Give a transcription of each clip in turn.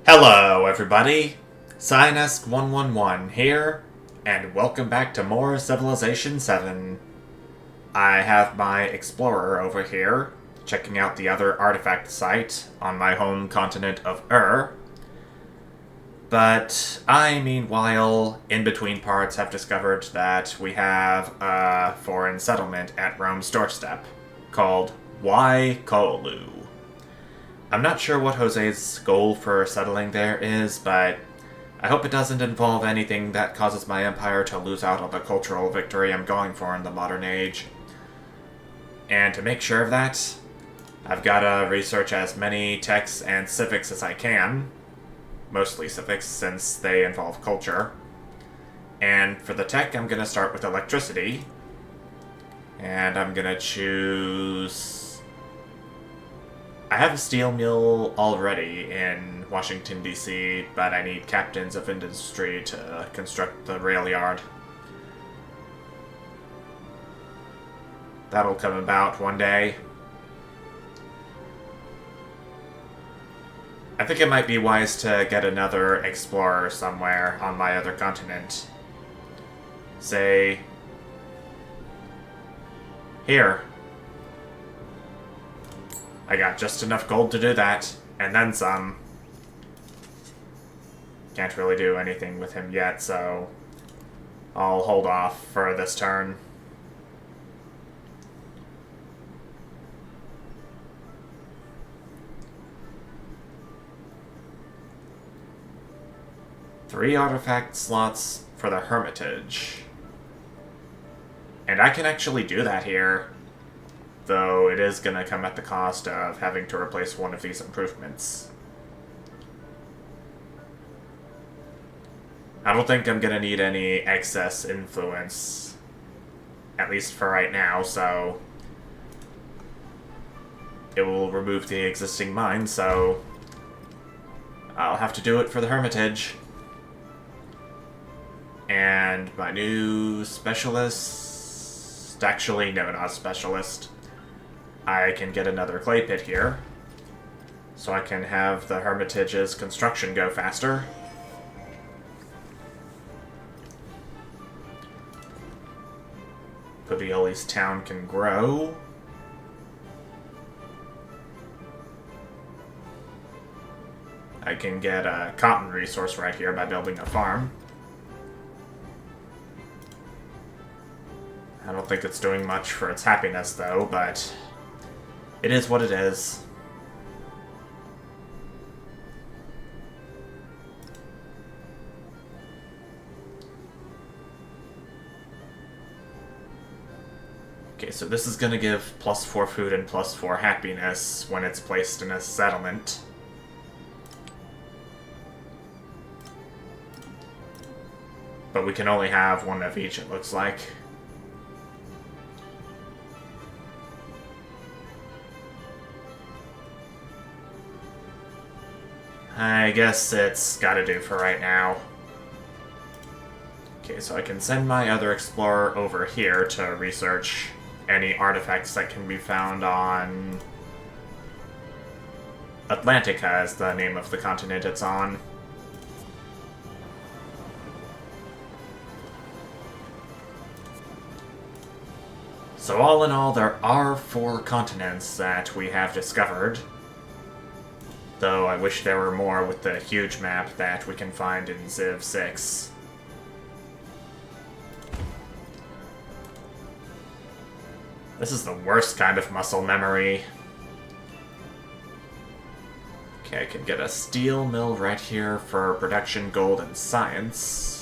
Hello, everybody. Sinus111 here, and welcome back to more Civilization VII. I have my explorer over here, checking out the other artifact site on my home continent of But I, meanwhile, in between parts, have discovered that we have a foreign settlement at Rome's doorstep called Waikolu. I'm not sure what Jose's goal for settling there is, but I hope it doesn't involve anything that causes my empire to lose out on the cultural victory I'm going for in the modern age. And to make sure of that, I've gotta research as many techs and civics as I can. Mostly civics, since they involve culture. And for the tech, I'm gonna start with electricity. And I'm gonna choose... I have a steel mill already in Washington, D.C., but I need captains of industry to construct the rail yard. That'll come about one day. I think it might be wise to get another explorer somewhere on my other continent. Say... here. I got just enough gold to do that, and then some. Can't really do anything with him yet, so I'll hold off for this turn. Three artifact slots for the Hermitage. And I can actually do that here. Though it is going to come at the cost of having to replace one of these improvements. I don't think I'm going to need any excess influence, at least for right now, so it will remove the existing mine, so I'll have to do it for the Hermitage. And my new specialist... actually, no, not specialist. I can get another clay pit here, so I can have the Hermitage's construction go faster. Pudioli's town can grow. I can get a cotton resource right here by building a farm. I don't think it's doing much for its happiness, though, but it is what it is. Okay, so this is going to give +4 food and +4 happiness when it's placed in a settlement. But we can only have one of each, it looks like. I guess it's gotta do for right now. Okay, so I can send my other explorer over here to research any artifacts that can be found on... Atlantica is the name of the continent it's on. So all in all, there are 4 continents that we have discovered. Though I wish there were more with the huge map that we can find in Civ 6. This is the worst kind of muscle memory. Okay, I can get a steel mill right here for production, gold, and science.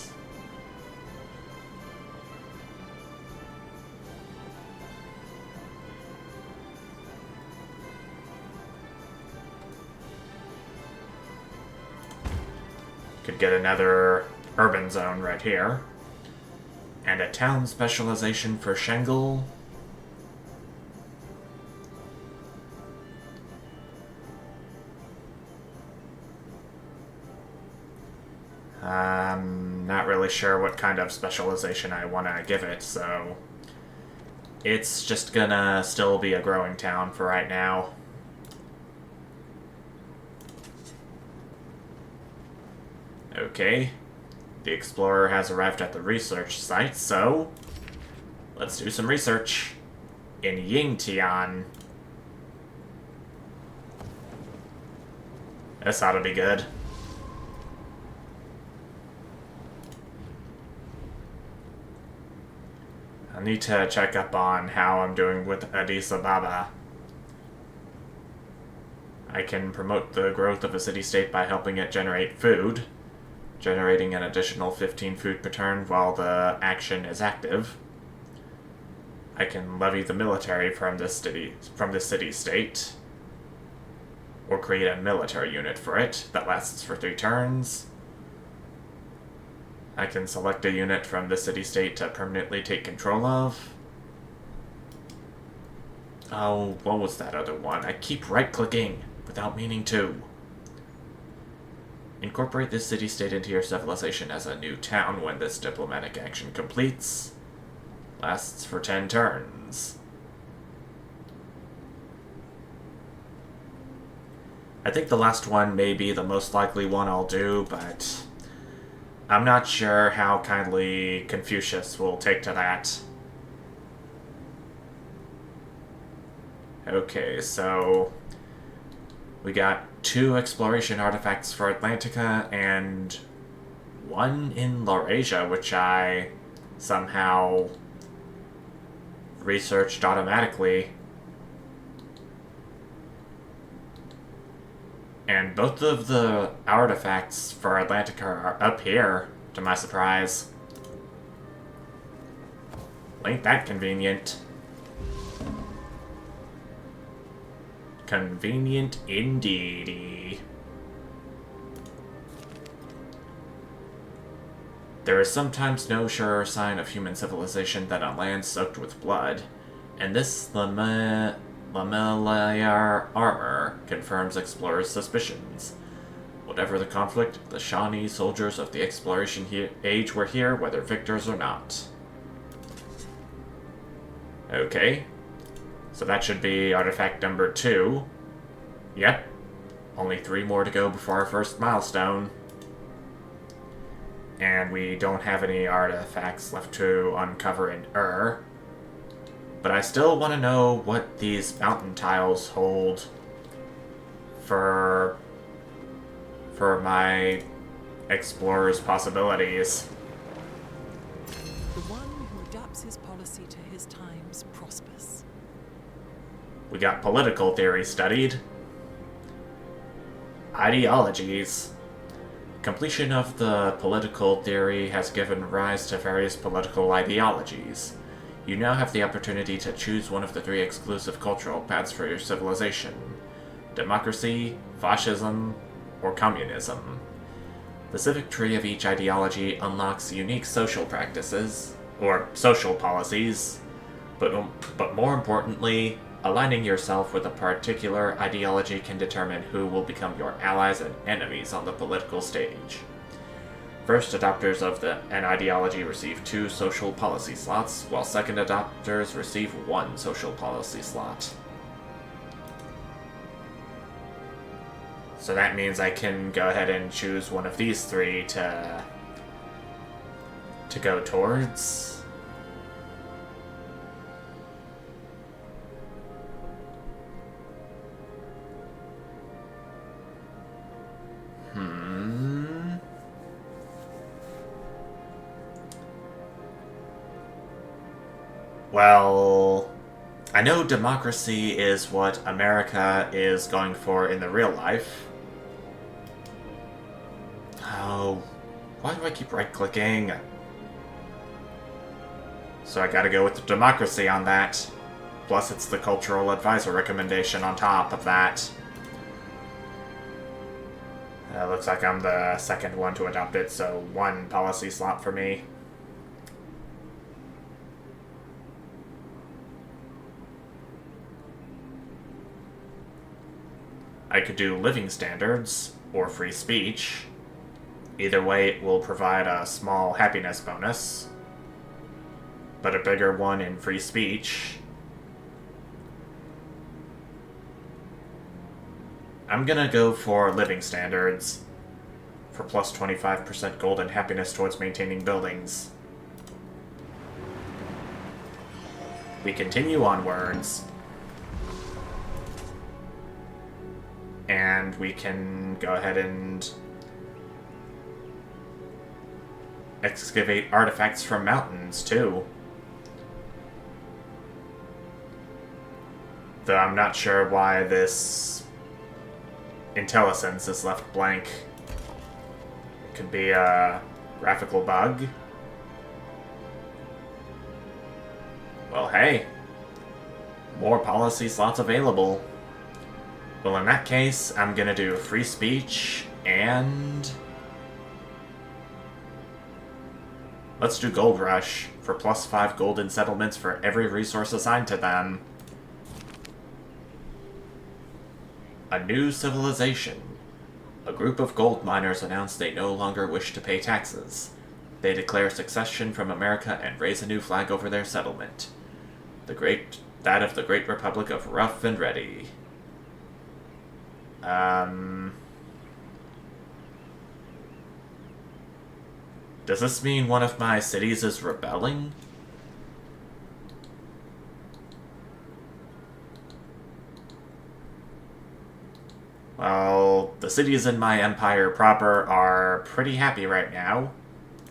Could get another urban zone right here. And a town specialization for Shengle. I'm not really sure what kind of specialization I want to give it, so it's just gonna still be a growing town for right now. Okay, the explorer has arrived at the research site, so let's do some research in Yingtian. This ought to be good. I need to check up on how I'm doing with Addis Ababa. I can promote the growth of a city-state by helping it generate food, generating an additional 15 food per turn while the action is active. I can levy the military from this city-state, or create a military unit for it that lasts for 3 turns. I can select a unit from the city-state to permanently take control of. Oh, what was that other one? I keep right-clicking without meaning to. Incorporate this city-state into your civilization as a new town when this diplomatic action completes. Lasts for 10 turns. I think the last one may be the most likely one I'll do, but I'm not sure how kindly Confucius will take to that. Okay, so we got 2 exploration artifacts for Atlantica and 1 in Laurasia, which I somehow researched automatically. And both of the artifacts for Atlantica are up here, to my surprise. Ain't that convenient. Convenient indeedy. There is sometimes no surer sign of human civilization than a land soaked with blood, and this lamellibranch armor confirms explorers' suspicions. Whatever the conflict, the Shawnee soldiers of the exploration age were here, whether victors or not. Okay. So that should be artifact number 2. Yep. Only 3 more to go before our first milestone. And we don't have any artifacts left to uncover in But I still want to know what these mountain tiles hold for my explorer's possibilities. The one who adapts his policy to his times prospers. We got political theory studied. Ideologies. Completion of the political theory has given rise to various political ideologies. You now have the opportunity to choose one of the 3 exclusive cultural paths for your civilization: democracy, fascism, or communism. The civic tree of each ideology unlocks unique social practices, or social policies, but more importantly, aligning yourself with a particular ideology can determine who will become your allies and enemies on the political stage. First adopters of an ideology receive 2 social policy slots, while second adopters receive 1 social policy slot. So that means I can go ahead and choose one of these 3 to go towards. Well, I know democracy is what America is going for in the real life. Oh, why do I keep right-clicking? So I gotta go with the democracy on that. Plus it's the cultural advisor recommendation on top of that. Looks like I'm the second one to adopt it, so 1 policy slot for me. I could do living standards, or free speech. Either way, it will provide a small happiness bonus, but a bigger one in free speech. I'm gonna go for living standards for plus 25% gold and happiness towards maintaining buildings. We continue onwards. And we can go ahead and excavate artifacts from mountains, too. Though I'm not sure why this IntelliSense is left blank. It could be a graphical bug. Well, hey. More policy slots available. Well, in that case, I'm gonna do free speech and... let's do Gold Rush for plus 5 golden settlements for every resource assigned to them. A new civilization. A group of gold miners announce they no longer wish to pay taxes. They declare secession from America and raise a new flag over their settlement. That of the Great Republic of Rough and Ready. Does this mean one of my cities is rebelling? Well, the cities in my empire proper are pretty happy right now,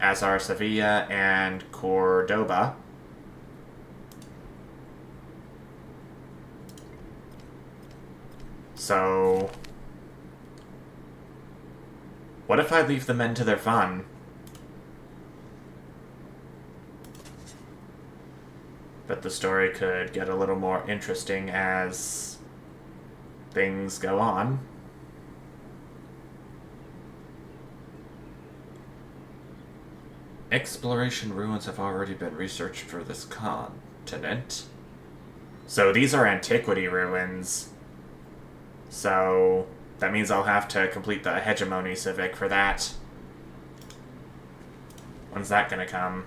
as are Sevilla and Cordoba. So, what if I leave the men to their fun? But the story could get a little more interesting as things go on. Exploration ruins have already been researched for this continent. So these are antiquity ruins. So that means I'll have to complete the Hegemony Civic for that. When's that gonna come?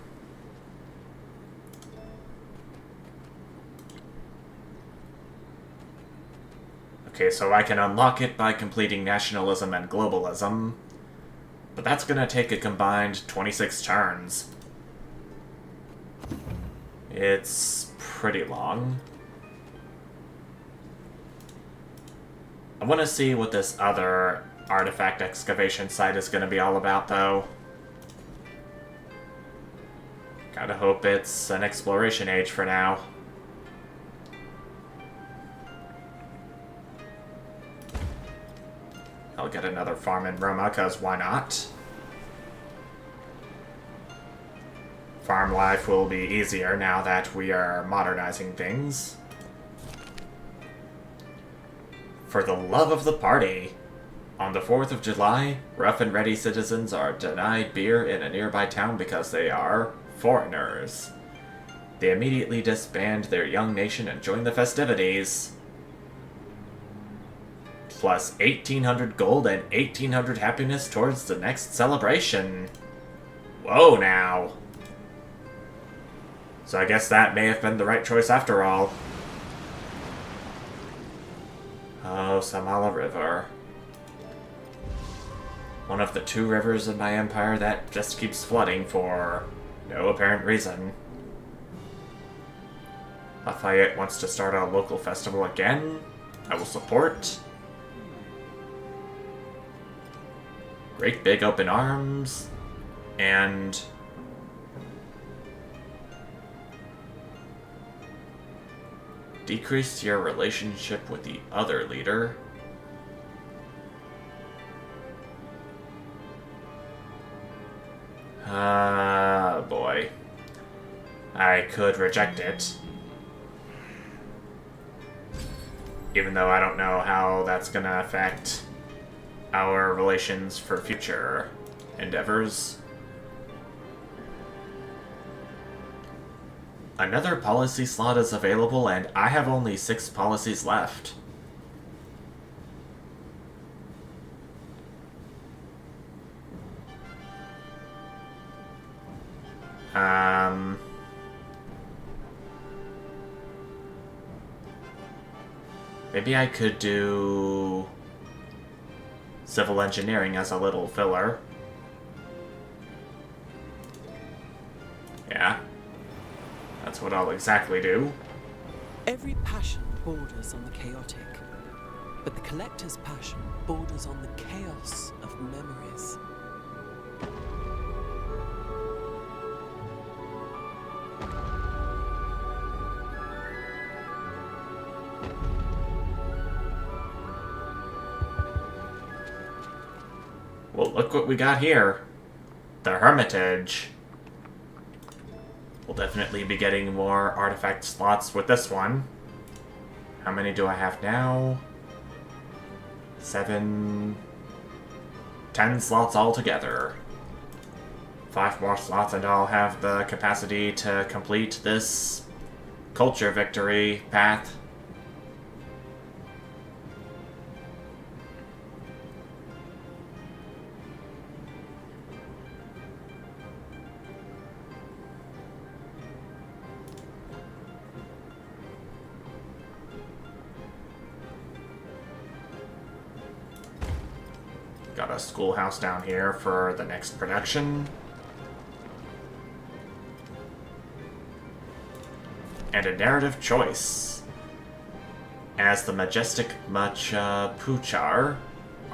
Okay, so I can unlock it by completing Nationalism and Globalism. But that's gonna take a combined 26 turns. It's pretty long. I want to see what this other artifact excavation site is going to be all about, though. Gotta hope it's an exploration age for now. I'll get another farm in Roma, because why not? Farm life will be easier now that we are modernizing things. For the love of the party! On the 4th of July, rough and ready citizens are denied beer in a nearby town because they are foreigners. They immediately disband their young nation and join the festivities. Plus 1,800 gold and 1,800 happiness towards the next celebration. Whoa now! So I guess that may have been the right choice after all. Oh, Samala River. One of the 2 rivers in my empire that just keeps flooding for no apparent reason. Lafayette wants to start a local festival again. I will support. Great big open arms. And decrease your relationship with the other leader. Ah, boy. I could reject it. Even though I don't know how that's gonna affect our relations for future endeavors. Another policy slot is available, and I have only 6 policies left. Um... Maybe I could do civil engineering as a little filler. Yeah. That's what I'll exactly do. Every passion borders on the chaotic, but the collector's passion borders on the chaos of memories. Well, look what we got here. The Hermitage. We'll definitely be getting more artifact slots with this one. How many do I have now? 7... 10 slots altogether. 5 more slots and I'll have the capacity to complete this culture victory path. Got a schoolhouse down here for the next production. And a narrative choice. As the majestic Machapuchar,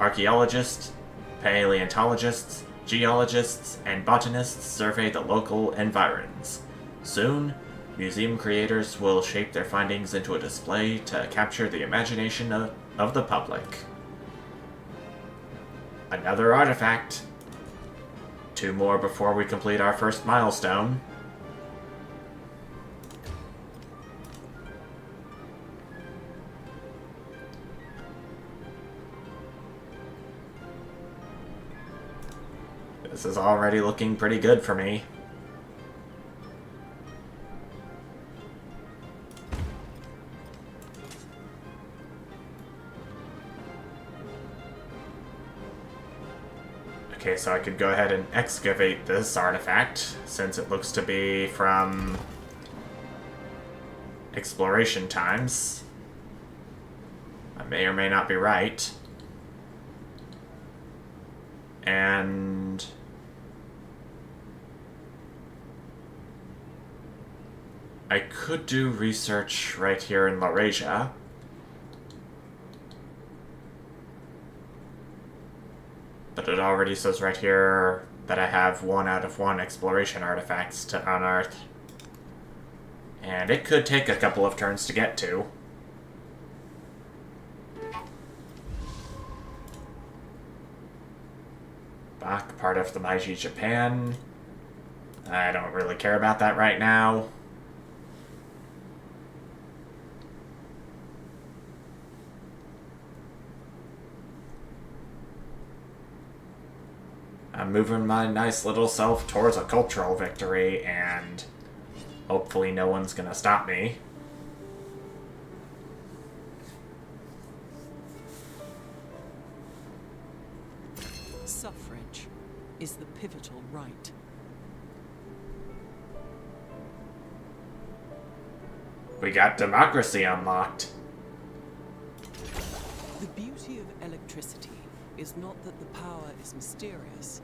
archaeologists, paleontologists, geologists, and botanists survey the local environs. Soon, museum creators will shape their findings into a display to capture the imagination of the public. Another artifact. 2 more before we complete our first milestone. This is already looking pretty good for me. Okay, so I could go ahead and excavate this artifact, since it looks to be from exploration times. I may or may not be right. And I could do research right here in Laurasia. But it already says right here that I have 1 out of 1 exploration artifacts to unearth. And it could take a couple of turns to get to. Bach, part of the Meiji Japan. I don't really care about that right now. I'm moving my nice little self towards a cultural victory, and hopefully no one's gonna stop me. Suffrage is the pivotal right. We got democracy unlocked. The beauty of electricity is not that the power is mysterious,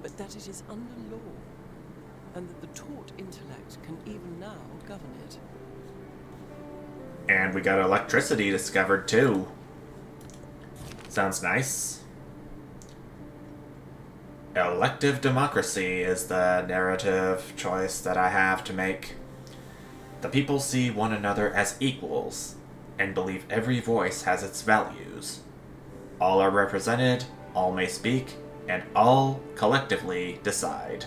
but that it is under law, and that the taught intellect can even now govern it. And we got electricity discovered too. Sounds nice. Elective democracy is the narrative choice that I have to make. The people see one another as equals, and believe every voice has its values. All are represented, all may speak, and all collectively decide.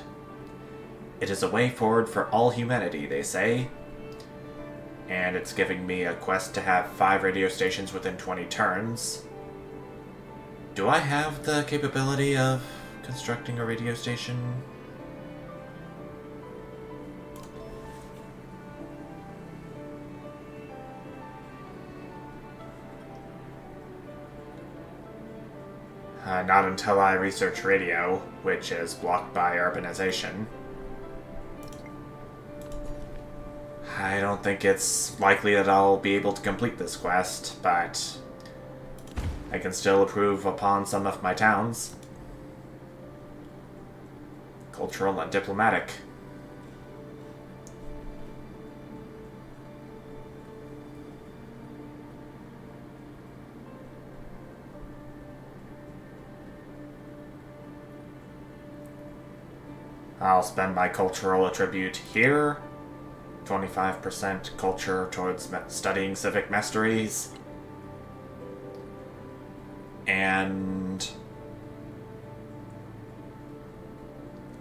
It is a way forward for all humanity, they say. And it's giving me a quest to have 5 radio stations within 20 turns. Do I have the capability of constructing a radio station? Not until I research radio, which is blocked by urbanization. I don't think it's likely that I'll be able to complete this quest, but I can still improve upon some of my towns. Cultural and diplomatic. I'll spend my cultural attribute here. 25% culture towards studying civic masteries. And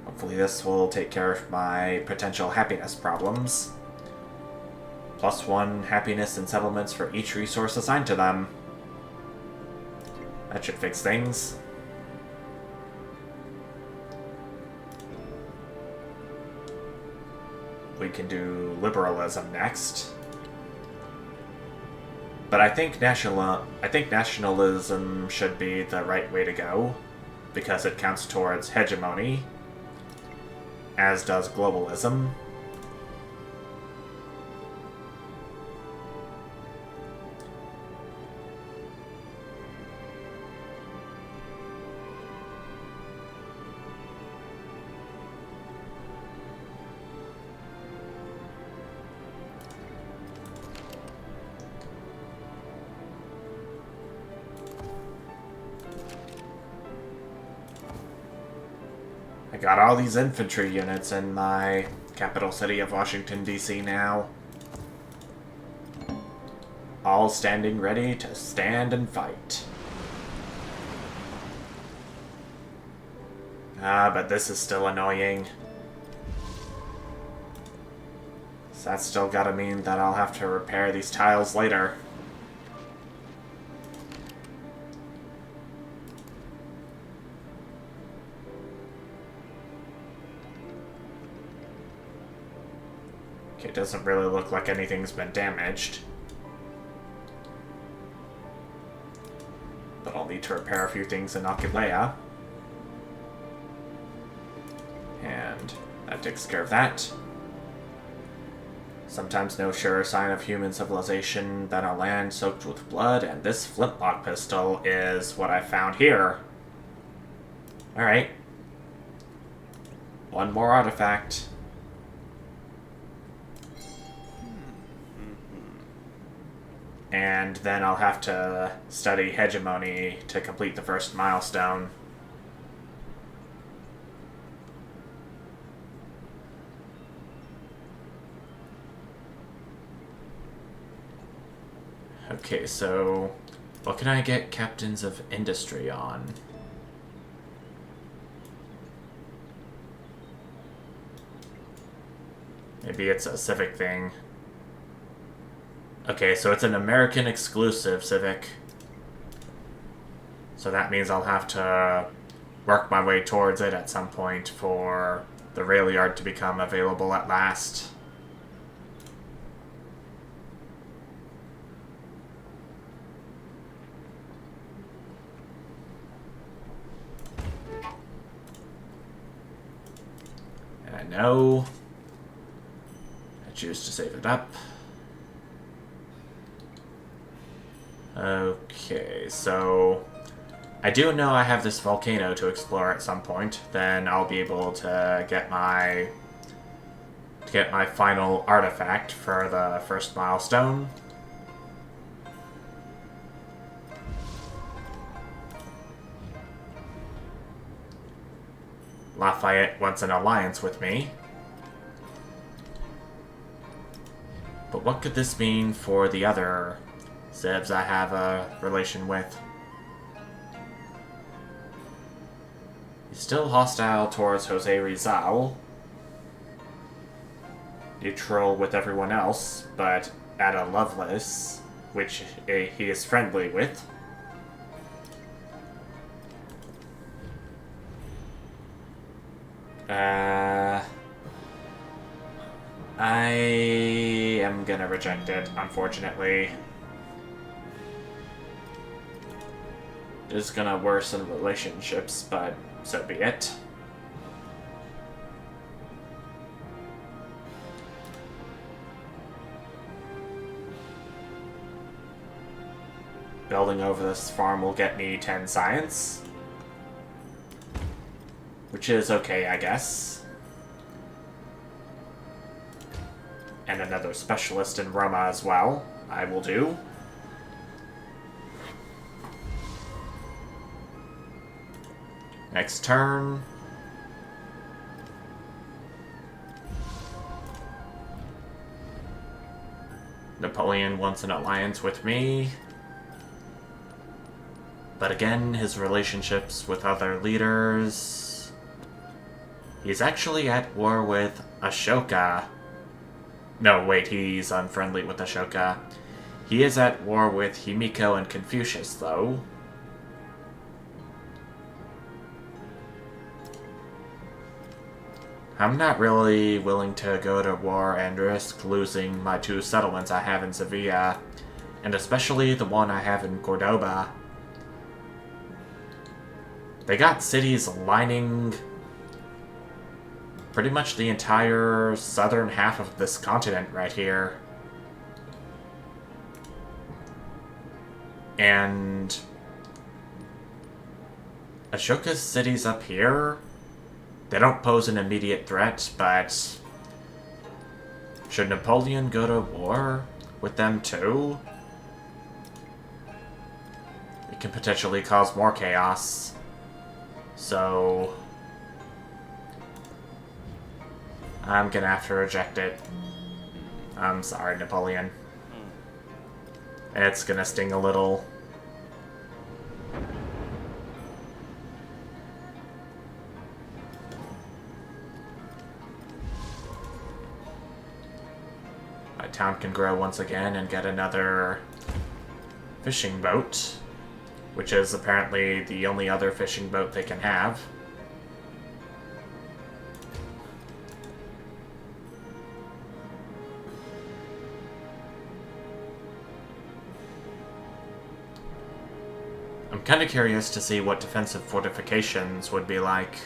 hopefully this will take care of my potential happiness problems. +1 happiness and settlements for each resource assigned to them. That should fix things. We can do liberalism next. But I think nationalism should be the right way to go, because it counts towards hegemony, as does globalism. I got all these infantry units in my capital city of Washington, D.C. now. All standing ready to stand and fight. But this is still annoying. So that's still gotta mean that I'll have to repair these tiles later. It doesn't really look like anything's been damaged. But I'll need to repair a few things in Aquileia. And that takes care of that. Sometimes no surer sign of human civilization than a land soaked with blood, and this flintlock pistol is what I found here. Alright. One more artifact. And then I'll have to study hegemony to complete the first milestone. Okay, so what can I get captains of industry on? Maybe it's a civic thing. Okay, so it's an American exclusive civic. So that means I'll have to work my way towards it at some point for the rail yard to become available at last. And I know I choose to save it up. Okay, so I do know I have this volcano to explore at some point. Then I'll be able to get my final artifact for the first milestone. Lafayette wants an alliance with me. But what could this mean for the other civs I have a relation with? He's still hostile towards Jose Rizal. Neutral with everyone else, but Ada Lovelace, which he is friendly with. I am gonna reject it, unfortunately. It's gonna worsen relationships, but so be it. building over this farm will get me 10 science. Which is okay, I guess. And another specialist in Roma as well. I will do. Next turn. Napoleon wants an alliance with me. But again, his relationships with other leaders... He's actually at war with Ashoka. No, wait, he's unfriendly with Ashoka. He is at war with Himiko and Confucius, though. I'm not really willing to go to war and risk losing my 2 settlements I have in Sevilla, and especially the one I have in Cordoba. They got cities lining pretty much the entire southern half of this continent right here. And Ashoka's cities up here, they don't pose an immediate threat, but should Napoleon go to war with them too? It can potentially cause more chaos. So I'm gonna have to reject it. I'm sorry, Napoleon. It's gonna sting a little. My town can grow once again and get another fishing boat, which is apparently the only other fishing boat they can have. I'm kind of curious to see what defensive fortifications would be like.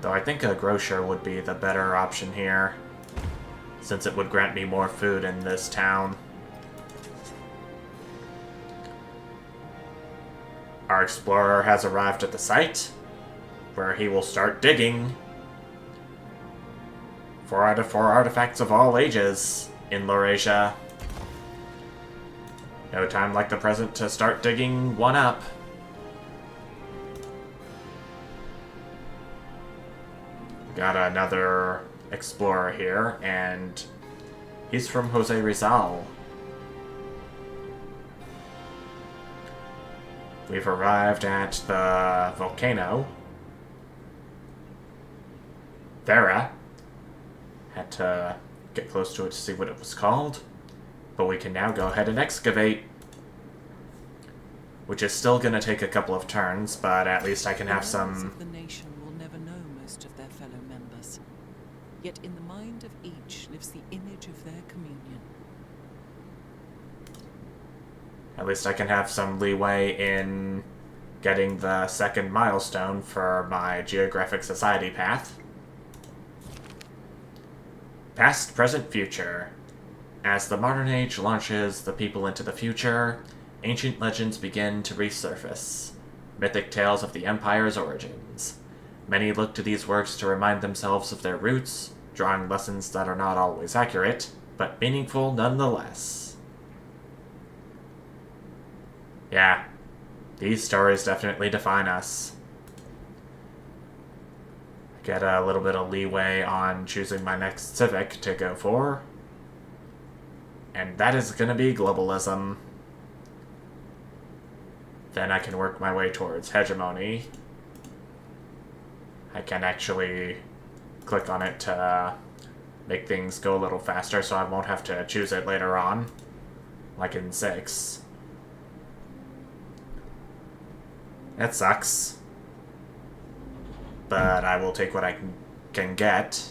Though I think a grocer would be the better option here, since it would grant me more food in this town. Our explorer has arrived at the site, where he will start digging for artifacts of all ages in Laurasia. No time like the present to start digging one up. Got another explorer here, and he's from Jose Rizal. We've arrived at the volcano. Vera. Had to get close to it to see what it was called. But we can now go ahead and excavate. Which is still going to take a couple of turns, but at least I can have some... The nation will never know most of their fellow members. Yet in the mind of each lives the image of their communion. At least I can have some leeway in getting the second milestone for my Geographic Society path. Past, present, future. As the modern age launches the people into the future, ancient legends begin to resurface. Mythic tales of the Empire's origins. Many look to these works to remind themselves of their roots, drawing lessons that are not always accurate, but meaningful nonetheless. Yeah, these stories definitely define us. I get a little bit of leeway on choosing my next civic to go for. And that is going to be globalism. Then I can work my way towards hegemony. I can actually click on it to make things go a little faster so I won't have to choose it later on. Like in 6. That sucks. But I will take what I can get.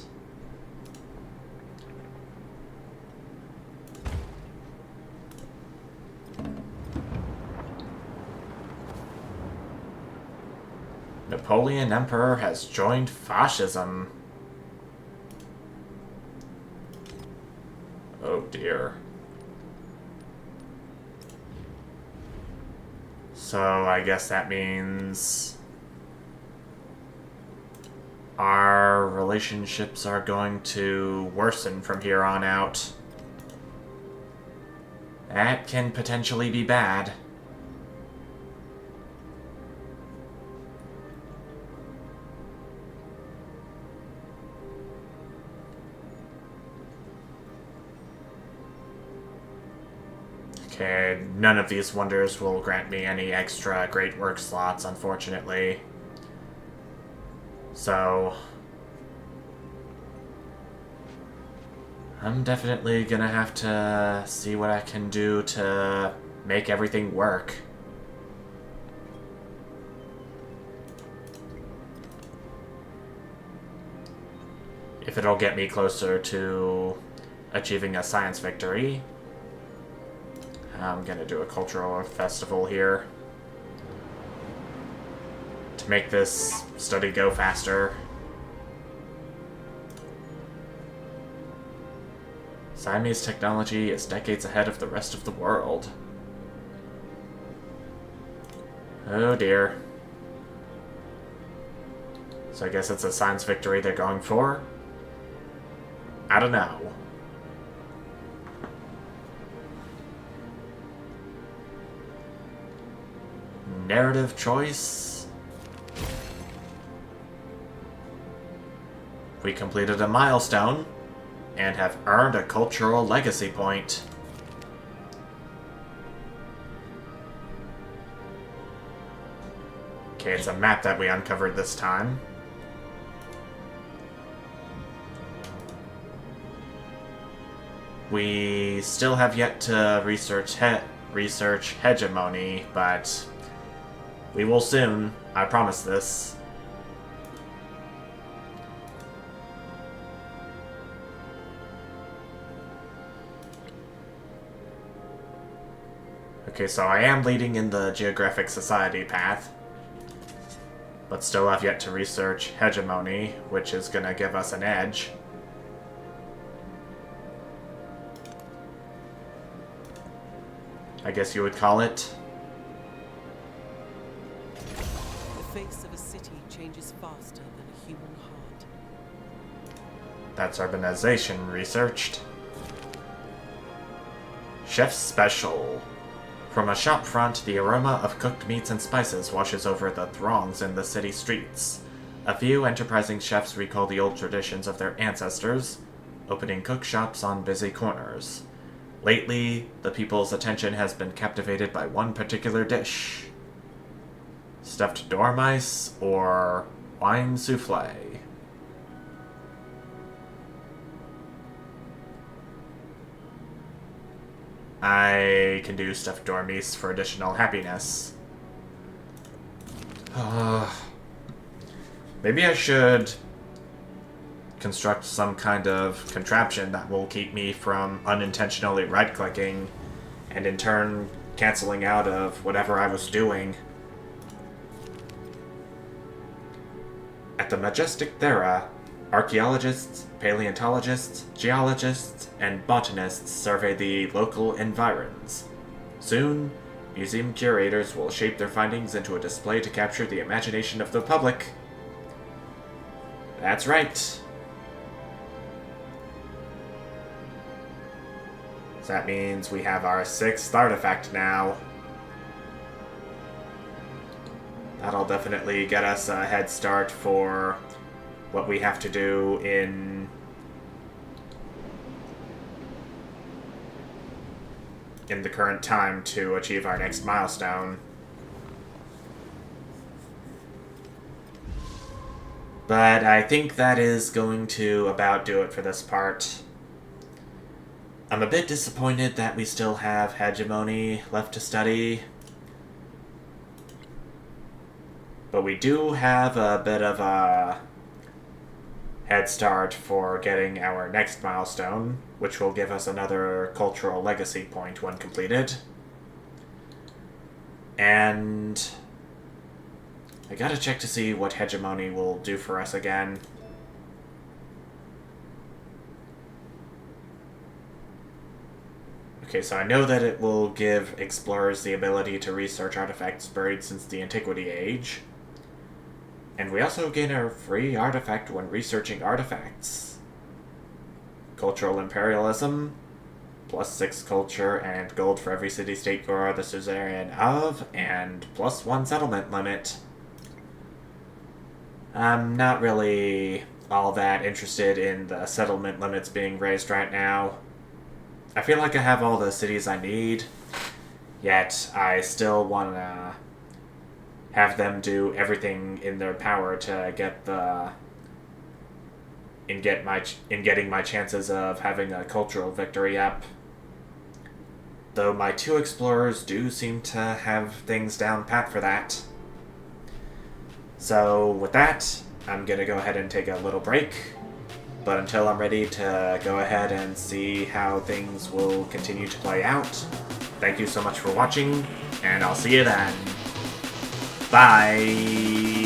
Napoleon Emperor has joined fascism. Oh dear. So I guess that means our relationships are going to worsen from here on out. That can potentially be bad. Okay, none of these wonders will grant me any extra great work slots, unfortunately. So I'm definitely gonna have to see what I can do to make everything work. If it'll get me closer to achieving a science victory. I'm gonna do a cultural festival here to make this study go faster. Siamese technology is decades ahead of the rest of the world. Oh dear. So I guess it's a science victory they're going for? I don't know. Narrative choice. We completed a milestone and have earned a cultural legacy point. Okay, it's a map that we uncovered this time. We still have yet to research hegemony, but we will soon. I promise this. Okay, so I am leading in the Geographic Society path, but still have yet to research hegemony, which is gonna give us an edge. I guess you would call it. The face of a city changes faster than a human heart. That's urbanization researched. Chef's Special. From a shop front, the aroma of cooked meats and spices washes over the throngs in the city streets. A few enterprising chefs recall the old traditions of their ancestors, opening cook shops on busy corners. Lately, the people's attention has been captivated by one particular dish. Stuffed dormice or wine souffle. I can do stuffed dormice for additional happiness. Maybe I should construct some kind of contraption that will keep me from unintentionally right-clicking and in turn canceling out of whatever I was doing. At the majestic Thera, archaeologists, paleontologists, geologists, and botanists survey the local environs. Soon, museum curators will shape their findings into a display to capture the imagination of the public. That's right. So that means we have our 6th artifact now. That'll definitely get us a head start for what we have to do in the current time to achieve our next milestone. But I think that is going to about do it for this part. I'm a bit disappointed that we still have hegemony left to study. But we do have a bit of a head start for getting our next milestone, which will give us another cultural legacy point when completed. And I gotta check to see what hegemony will do for us again. Okay, so I know that it will give explorers the ability to research artifacts buried since the Antiquity Age. And we also gain a free artifact when researching artifacts. Cultural imperialism, +6 culture and gold for every city-state you are the suzerain of, and +1 settlement limit. I'm not really all that interested in the settlement limits being raised right now. I feel like I have all the cities I need, yet I still want to have them do everything in their power to get getting my chances of having a cultural victory up. Though my 2 explorers do seem to have things down pat for that. So with that, I'm gonna go ahead and take a little break. But until I'm ready to go ahead and see how things will continue to play out, thank you so much for watching, and I'll see you then. Bye!